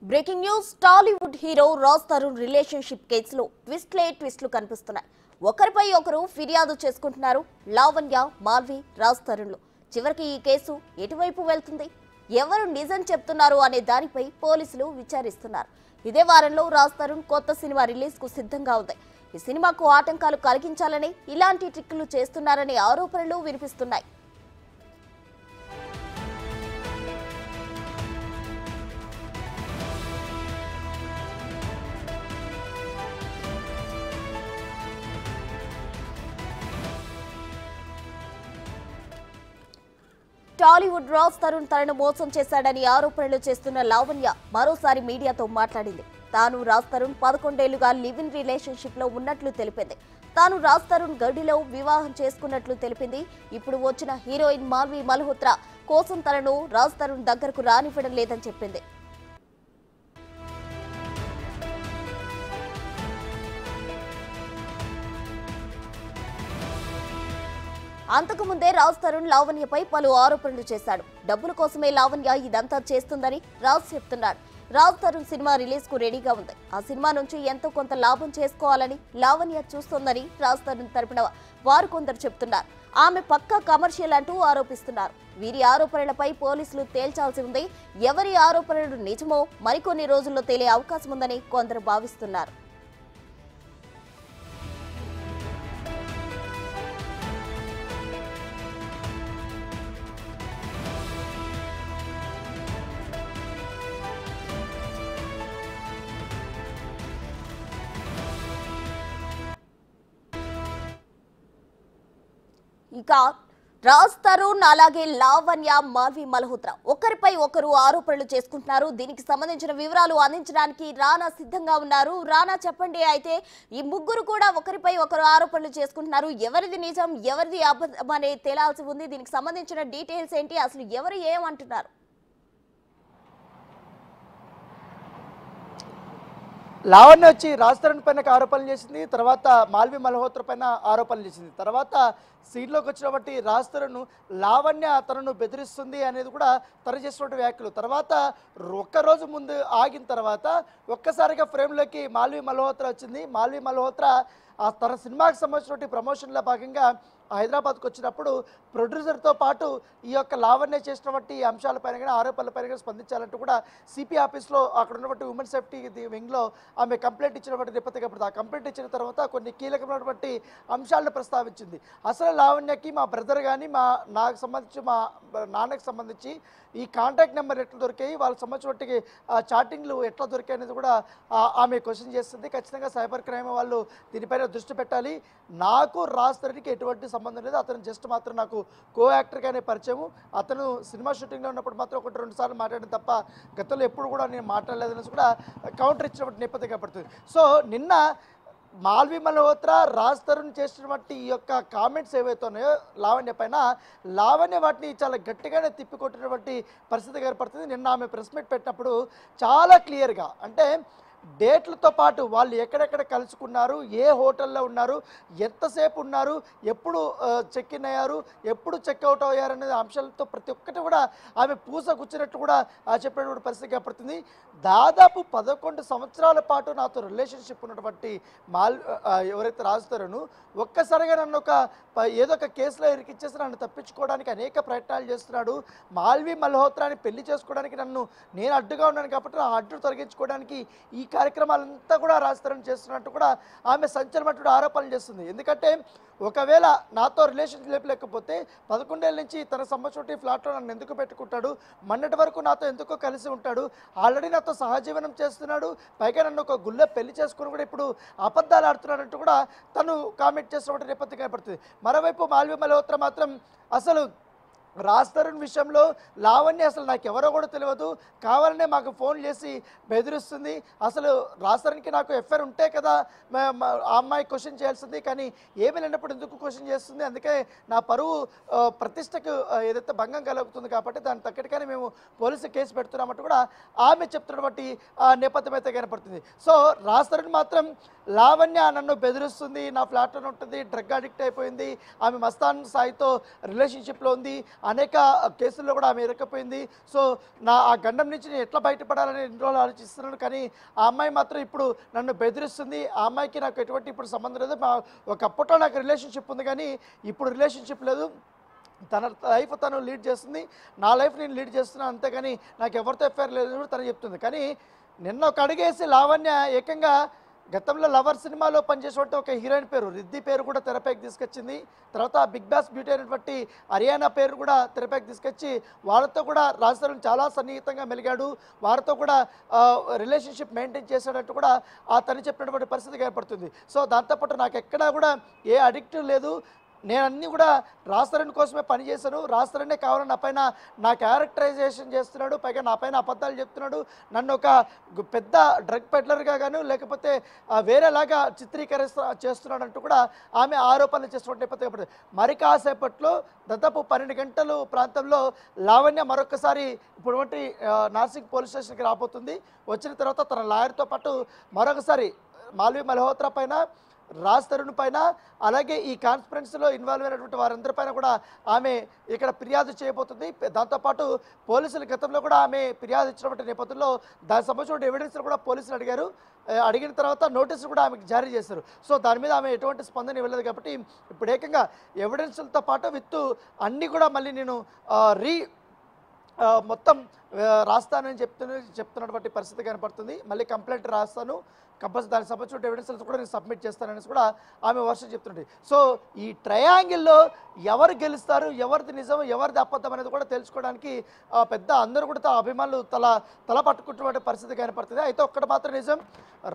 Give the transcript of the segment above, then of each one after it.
Breaking news Tollywood hero Raj Tarun relationship కేసులో ట్విస్ట్లు కనిపిస్తున్నాయి. ఒకరిపై ఒకరు ఫిర్యాదు చేసుకుంటున్నారు. లావణ్య, మాల్వి, రాజ్ తరుణ్లు. చివరికి ఈ కేసు ఎటువైపు వెళ్తుంది, ఎవరు నిజం చెప్తున్నారు అనే దానిపై పోలీసులు విచారిస్తున్నారు. ఇదే వారంలో రాజ్ తరుణ్ కొత్త సినిమా రిలీజ్ కు సిద్ధంగా ఉంది. ఈ సినిమాకు ఆటంకాలు కలిగించాలని ఇలాంటి ట్రిక్కులు చేస్తున్నారనే ఆరోపణలు వినిపిస్తున్నాయి. టాలీవుడ్ రాజ్ తరుణ్ తనను మోసం చేశాడని ఆరోపణలు చేస్తున్న లావణ్య మరోసారి మీడియాతో మాట్లాడింది. తాను రాజ్ తరుణ్ 11 ఏళ్లుగా లివ్ ఇన్ రిలేషన్షిప్ లో ఉన్నట్లు తెలిపింది. తాను రాజ్ తరుణ్ గడిలో వివాహం చేసుకున్నట్లు తెలిపింది. ఇప్పుడు వచ్చిన హీరోయిన్ మాల్వి మల్హోత్రా కోసం తనను రాజ్ తరుణ్ దగ్గరకు రానివ్వడం లేదని చెప్పింది. అంతకుముందే రాజ్ తరుణ్ లావణ్యపై పలు ఆరోపణలు చేశాడు. డబ్బుల కోసమే లావణ్య ఇదంతా చేస్తుందని రాజ్ చెప్తున్నాడు. రాజ్ తరుణ్ సినిమా రిలీజ్ కు రెడీగా ఉంది. ఆ సినిమా నుంచి ఎంతో కొంత లాభం చేసుకోవాలని లావణ్య చూస్తోందని రాజ్ తరుణ్ తరపున వారు కొందరు చెప్తున్నారు. ఆమె పక్కా కమర్షియల్ అంటూ ఆరోపిస్తున్నారు. వీరి ఆరోపణలపై పోలీసులు తేల్చాల్సి ఉంది. ఎవరి ఆరోపణలు నిజమో మరికొన్ని రోజుల్లో తేలే అవకాశం ఉందని కొందరు భావిస్తున్నారు. ఇక రాజ్ తరుణ్ అలాగే లావణ్య, మాల్వి మల్హోత్రా ఒకరిపై ఒకరు ఆరోపణలు చేసుకుంటున్నారు. దీనికి సంబంధించిన వివరాలు అందించడానికి రానా సిద్ధంగా ఉన్నారు. రానా, చెప్పండి. అయితే ఈ ముగ్గురు కూడా ఒకరిపై ఒకరు ఆరోపణలు చేసుకుంటున్నారు. ఎవరిది నిజం, ఎవరిది అబద్ధం అనే తేలాల్సి ఉంది. దీనికి సంబంధించిన డీటెయిల్స్ ఏంటి, అసలు ఎవరు ఏమంటున్నారు? లావణ్య వచ్చి రాజ్ తరుణ్ పైన ఆరోపణలు చేసింది. తర్వాత మాల్వి మల్హోత్రా పైన ఆరోపణలు చేసింది. తర్వాత సీన్లోకి వచ్చినప్పటి రాజ్ తరుణ్ లావణ్య తనను బెదిరిస్తుంది అనేది కూడా తను చేసినటువంటి వ్యాఖ్యలు. తర్వాత ఒక్కరోజు ముందు ఆగిన తర్వాత ఒక్కసారిగా ఫ్రేమ్లోకి మాల్వి మల్హోత్రా వచ్చింది. మాల్వి మల్హోత్రా తన సినిమాకి సంబంధించినటువంటి ప్రమోషన్లో భాగంగా హైదరాబాద్కు వచ్చినప్పుడు ప్రొడ్యూసర్తో పాటు ఈ యొక్క లావణ్య చేసినటువంటి అంశాలపైన కానీ ఆరోపణలపైన కానీ స్పందించాలంటూ కూడా సిపి ఆఫీస్లో అక్కడ ఉన్నటువంటి ఉమెన్ సేఫ్టీ వింగ్లో ఆమె కంప్లైంట్ ఇచ్చినటువంటి నేపథ్యం. ఆ కంప్లైంట్ ఇచ్చిన తర్వాత కొన్ని కీలకమైనటువంటి అంశాలను ప్రస్తావించింది. అసలు లావణ్యకి మా బ్రదర్ కానీ నాకు సంబంధించి మా నాన్నకి సంబంధించి ఈ కాంటాక్ట్ నెంబర్ ఎట్లా దొరికాయి, వాళ్ళకి సంబంధించినటువంటి చాటింగ్లు ఎట్లా దొరికాయి అనేది కూడా ఆమె క్వశ్చన్ చేస్తుంది. ఖచ్చితంగా సైబర్ క్రైమ్ వాళ్ళు దీనిపైన దృష్టి పెట్టాలి. నాకు రాజ్ తరుణ్కి ఎటువంటి సంబంధం లేదు. అతను జస్ట్ మాత్రం నాకు కో యాక్టర్గానే పరిచయం. అతను సినిమా షూటింగ్లో ఉన్నప్పుడు మాత్రం 1-2 సార్లు మాట్లాడిన తప్ప గతంలో ఎప్పుడు కూడా నేను మాట్లాడలేదని కూడా కౌంటర్ ఇచ్చినటువంటి నేపథ్యం కనపడుతుంది. సో నిన్న మాల్వి మల్హోత్రా రాజ్ తరుణ్ చేసినటువంటి ఈ యొక్క కామెంట్స్ ఏవైతే ఉన్నాయో లావణ్య పైన, లావణ్య వాటిని చాలా గట్టిగానే తిప్పికొట్టినటువంటి పరిస్థితి ఏర్పడుతుంది. నిన్న ఆమె ప్రెస్ మీట్ పెట్టినప్పుడు చాలా క్లియర్గా, అంటే డేట్లతో పాటు వాళ్ళు ఎక్కడెక్కడ కలుసుకున్నారు, ఏ హోటల్లో ఉన్నారు, ఎంతసేపు ఉన్నారు, ఎప్పుడు చెక్ ఇన్ అయ్యారు, ఎప్పుడు చెక్అవుట్ అయ్యారు అనే అంశాలతో ప్రతి ఒక్కటి కూడా ఆమె పూస కూర్చున్నట్టు కూడా చెప్పేటువంటి పరిస్థితి ఏర్పడుతుంది. దాదాపు 11 సంవత్సరాల పాటు నాతో రిలేషన్షిప్ ఉన్నటువంటి ఎవరైతే రాజ్ తరుణ్ ఒక్కసారిగా నన్ను ఏదో ఒక కేసులో ఇరికిచ్చేసి నన్ను తప్పించుకోవడానికి అనేక ప్రయత్నాలు చేస్తున్నాడు. మాల్వి మల్హోత్రాని పెళ్లి చేసుకోవడానికి నేను అడ్డుగా ఉన్నాను కాబట్టి ఆ అడ్డు తొలగించుకోవడానికి ఈ కార్యక్రమాలంతా కూడా రాజ్ తరుణ్ చేస్తున్నట్టు కూడా ఆమె సంచలనటువంటి ఆరోపణలు చేస్తుంది. ఎందుకంటే ఒకవేళ నాతో రిలేషన్షిప్ లేకపోతే 11 ఏళ్ళ నుంచి తన సంబంధించిన ఫ్లాట్లో నన్ను ఎందుకు పెట్టుకుంటాడు, మొన్నటి వరకు నాతో ఎందుకో కలిసి ఉంటాడు, ఆల్రెడీ నాతో సహజీవనం చేస్తున్నాడు, పైగా నన్ను ఒక గుళ్ళ పెళ్లి చేసుకుని కూడా ఇప్పుడు అబద్ధాలు ఆడుతున్నాడంటూ కూడా తను కామెంట్ చేసినటువంటి నేపథ్యం కనపడుతుంది. మరోవైపు మాల్వి మల్హోత్రా మాత్రం అసలు రాజ్ తరుణ్ విషయంలో లావణ్య అసలు నాకు ఎవరో కూడా తెలియదు, కావాలనే మాకు ఫోన్ చేసి బెదిరిస్తుంది, అసలు రాజ్ తరుణ్కి నాకు ఎఫ్ఐఆర్ ఉంటే కదా ఆ అమ్మాయి క్వశ్చన్ చేయాల్సింది, కానీ ఏమీ లేనప్పుడు ఎందుకు క్వశ్చన్ చేస్తుంది, అందుకే నా పరువు ప్రతిష్టకు ఏదైతే భంగం కలుగుతుంది కాబట్టి దాని తగ్గట్టుగానే మేము పోలీసు కేసు పెడుతున్నామంటూ కూడా ఆమె చెప్తున్నటువంటి నేపథ్యం అయితే కనపడుతుంది. సో రాజ్ తరుణ్ మాత్రం లావణ్య నన్ను బెదిరిస్తుంది, నా ఫ్లాట్లో ఉంటుంది, డ్రగ్ అడిక్ట్ అయిపోయింది, ఆమె మస్తాన్ సాయితో రిలేషన్షిప్లో ఉంది, అనేక కేసుల్లో కూడా ఆమె ఇరక్కపోయింది. సో ఆ గండం నుంచి నేను ఎట్లా బయటపడాలని ఎన్ని రోజులు ఆలోచిస్తున్నాను. కానీ ఆ అమ్మాయి మాత్రం ఇప్పుడు నన్ను బెదిరిస్తుంది. ఆ అమ్మాయికి నాకు ఎటువంటి ఇప్పుడు సంబంధం లేదు. ఒకప్పట్లో నాకు రిలేషన్షిప్ ఉంది, కానీ ఇప్పుడు రిలేషన్షిప్ లేదు. తన లైఫ్ తను లీడ్ చేస్తుంది, నా లైఫ్ నేను లీడ్ చేస్తున్నాను, అంతేగాని నాకు ఎవరితో ఎఫ్ఐఆర్ లేదు కూడా తను చెప్తుంది. కానీ నిన్న ఒక అడిగేసి లావణ్య ఏకంగా గతంలో లవర్ సినిమాలో పనిచేసేటువంటి ఒక హీరోయిన్ పేరు రిద్ది పేరు కూడా తెరపైకి తీసుకొచ్చింది. తర్వాత బిగ్ బాస్ బ్యూటీ అయినటువంటి హరియానా పేరు కూడా తెరపైకి తీసుకొచ్చి వాళ్ళతో కూడా రాజ్ తరుణ్ చాలా సన్నిహితంగా మెలిగాడు, వారితో కూడా రిలేషన్షిప్ మెయింటైన్ చేశాడంటూ కూడా తను చెప్పినటువంటి పరిస్థితి ఏర్పడుతుంది. సో దాంతోపాటు నాకు ఎక్కడా కూడా ఏ అడిక్టివ్ లేదు. నేను అన్నీ కూడా రాజ్ తరుణ్ కోసమే పనిచేశాను. రాజ్ తరుణే కావాలని నా పైన నా క్యారెక్టరైజేషన్ చేస్తున్నాడు, పైగా నా పైన అబద్ధాలు చెప్తున్నాడు, నన్ను ఒక పెద్ద డ్రగ్ పెడ్లర్గా గాను లేకపోతే వేరేలాగా చేస్తున్నాడు అంటూ కూడా ఆమె ఆరోపణలు చేస్తున్నట్టు నేపథ్యం. మరి కాసేపట్లో దాదాపు 12 గంటలు ప్రాంతంలో లావణ్య మరొకసారి ఇప్పుడు నాసిక్ పోలీస్ స్టేషన్కి రాబోతుంది. వచ్చిన తర్వాత తన లాయర్తో పాటు మరొకసారి మాల్వి మల్హోత్రా పైన, రాజ్ తరుణ్ పైన, అలాగే ఈ కాన్ఫరెన్స్లో ఇన్వాల్వ్ అయినటువంటి వారందరిపైన కూడా ఆమె ఇక్కడ ఫిర్యాదు చేయబోతుంది. దాంతోపాటు పోలీసులు గతంలో కూడా ఆమె ఫిర్యాదు ఇచ్చినటువంటి నేపథ్యంలో దానికి సంబంధించిన ఎవిడెన్స్లు కూడా పోలీసులు అడిగారు. అడిగిన తర్వాత నోటీసులు కూడా ఆమెకు జారీ చేశారు. సో దాని మీద ఆమె ఎటువంటి స్పందన ఇవ్వలేదు. కాబట్టి ఇప్పుడు ఏకంగా ఎవిడెన్స్లతో పాటు విత్ అన్నీ కూడా మళ్ళీ నేను మొత్తం రాస్తానని చెప్తున్నటువంటి పరిస్థితి కనపడుతుంది. మళ్ళీ కంప్లైంట్ రాస్తాను, కంపల్సరీ దానికి సంబంధించిన ఎవిడెన్స్లు కూడా నేను సబ్మిట్ చేస్తానని కూడా ఆమె వర్షం చెప్తుంది. సో ఈ ట్రయాంగిల్లో ఎవరు గెలుస్తారు, ఎవరిది నిజం, ఎవరిది అబద్ధం అనేది కూడా తెలుసుకోవడానికి పెద్ద అందరూ కూడా అభిమానులు తల పట్టుకుంటున్న పరిస్థితి కనపడుతుంది. అయితే ఒక్కటి మాత్రం నిజం,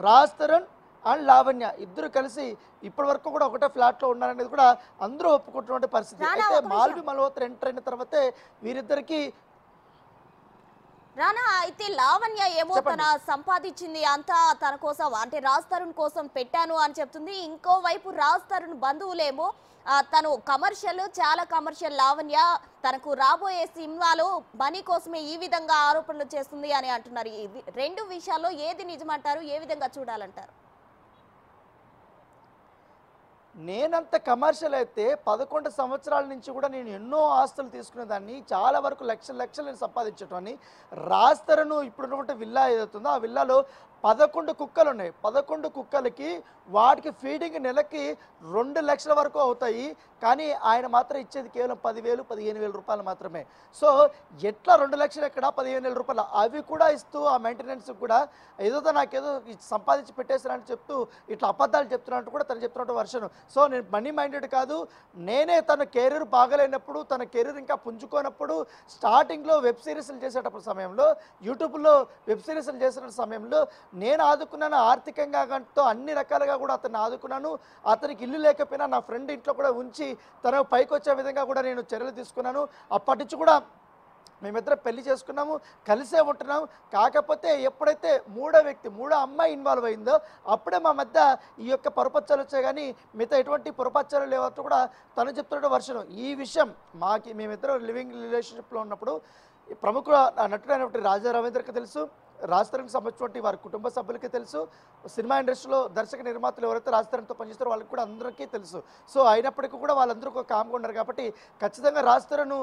రాజ్ తరుణ్ అండ్ లావణ్య ఇద్దరు కలిసి ఇప్పటి వరకు కూడా ఒకటే ఫ్లాట్లో ఉన్నారనేది కూడా అందరూ ఒప్పుకుంటున్న పరిస్థితి. అయితే మాల్వి మల్హోత్రా ఎంటర్ అయిన తర్వాతే వీరిద్దరికి రానా, అయితే లావణ్య ఏమో తన సంపాదించింది అంతా తన కోసం అంటే రాజ్ తరుణ్ కోసం పెట్టాను అని చెప్తుంది. ఇంకోవైపు రాజ్ తరుణ్ బంధువులేమో తను చాలా కమర్షియల్ లావణ్య తనకు రాబోయే సినిమాలో మనీ కోసమే ఈ విధంగా ఆరోపణలు చేస్తుంది అని అంటున్నారు. ఈ రెండు విషయాల్లో ఏది నిజమంటారు, ఏ విధంగా చూడాలంటారు? నేనంత కమర్షియల్ అయితే 11 సంవత్సరాల నుంచి కూడా నేను ఎన్నో ఆస్తులు తీసుకునేదాన్ని, చాలా వరకు లక్షలు నేను సంపాదించేటవాన్ని. రాజ్ తరుణ్ ఇప్పుడున్నటువంటి విల్లా ఏదవుతుందో ఆ విల్లాలో 11 కుక్కలు ఉన్నాయి. 11 కుక్కలకి వాటికి ఫీడింగ్ నెలకి 2 లక్షల వరకు అవుతాయి. కానీ ఆయన మాత్రం ఇచ్చేది కేవలం 10,000, 15,000 రూపాయలు మాత్రమే. సో ఎట్లా 2 లక్షలు ఎక్కడ 15,000 రూపాయలు అవి కూడా ఇస్తూ ఆ మెయింటెనెన్స్ కూడా ఏదో నాకేదో సంపాదించి పెట్టేసానని చెప్తూ ఇట్లా అబద్ధాలు చెప్తున్నట్టు కూడా తను చెప్తున్నట్టు వర్షను. సో నేను మనీ మైండెడ్ కాదు, నేనే తన కెరీర్ బాగలేనప్పుడు, తన కెరీర్ ఇంకా పుంజుకోనప్పుడు, స్టార్టింగ్లో వెబ్ సిరీస్లు చేసేటప్పుడు సమయంలో, యూట్యూబ్లో వెబ్ సిరీస్లు చేసిన సమయంలో నేను ఆదుకున్నాను. ఆర్థికంగా గంటతో అన్ని రకాలుగా కూడా అతన్ని ఆదుకున్నాను. అతనికి ఇల్లు లేకపోయినా నా ఫ్రెండ్ ఇంట్లో కూడా ఉంచి తన పైకి వచ్చే విధంగా కూడా నేను చర్యలు తీసుకున్నాను. అప్పటి నుంచి కూడా మేమిద్దరం పెళ్లి చేసుకున్నాము, కలిసే ఉంటున్నాము. కాకపోతే ఎప్పుడైతే మూడో అమ్మాయి ఇన్వాల్వ్ అయిందో అప్పుడే మా మధ్య ఈ యొక్క పొరపచ్చాలు వచ్చాయి. కానీ మిగతా ఎటువంటి పొరపచ్చాలు లేవట్టు కూడా తను చెప్తున్న వర్షం. ఈ విషయం మేమిద్దరం లివింగ్ రిలేషన్షిప్లో ఉన్నప్పుడు ప్రముఖ నటుడైనటువంటి రాజా రవీంద్రకి తెలుసు, రాజ్ తరుణ్కి సంబంధించినటువంటి వారి కుటుంబ సభ్యులకి తెలుసు, సినిమా ఇండస్ట్రీలో దర్శక నిర్మాతలు ఎవరైతే రాజ్ తరుణ్తో పనిచేస్తారో వాళ్ళకి కూడా అందరికీ తెలుసు. సో అయినప్పటికీ కూడా వాళ్ళందరూ ఒక కామ్గా ఉన్నారు. కాబట్టి ఖచ్చితంగా రాజ్ తరుణ్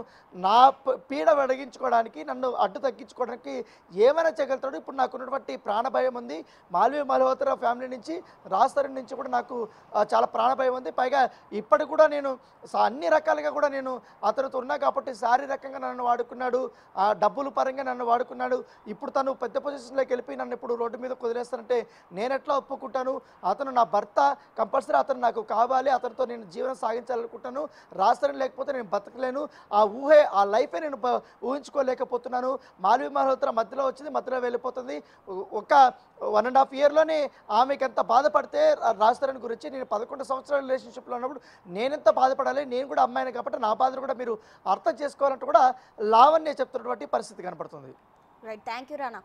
నా పీడ అడిగించుకోవడానికి, నన్ను అడ్డు తగ్గించుకోవడానికి ఏమైనా చేయగలుగుతాడు. ఇప్పుడు నాకు ఉన్నటువంటి ప్రాణభయం ఉంది. మాల్వి మల్హోత్రా ఫ్యామిలీ నుంచి, రాజ్ తరుణ్ నుంచి కూడా నాకు చాలా ప్రాణభయం ఉంది. పైగా ఇప్పటికి కూడా నేను అన్ని రకాలుగా కూడా నేను అతనితో ఉన్నా కాబట్టి శారీరకంగా నన్ను వాడుకున్నాడు, డబ్బుల పరంగా నన్ను వాడుకున్నాడు. ఇప్పుడు తను పెద్ద పొజిషన్లోకి వెళ్ళిపోయి నన్ను ఇప్పుడు రోడ్డు మీద కుదిరేస్తానంటే నేను ఎట్లా ఒప్పుకుంటాను? అతను నా భర్త, కంపల్సరీ అతను నాకు కావాలి, అతనితో నేను జీవనం సాగించాలనుకుంటాను. రాజ్ తరుణ్ లేకపోతే నేను బతకలేను. ఆ లైఫే నేను ఊహించుకోలేకపోతున్నాను. మాల్వి మల్హోత్రా మధ్యలో వచ్చింది, మధ్యలో వెళ్ళిపోతుంది. ఒక 1.5 ఇయర్లోనే ఆమెకి ఎంత బాధపడితే రాజ్ తరుణ్ గురించి, నేను 11 సంవత్సరాల రిలేషన్షిప్లో ఉన్నప్పుడు నేనెంత బాధపడాలి, నేను కూడా అమ్మాయిని కాబట్టి నా బాధను కూడా మీరు అర్థం చేసుకోవాలంటూ కూడా లావణ్య చెప్తున్నటువంటి పరిస్థితి కనపడుతుంది. Right, thank you Rana.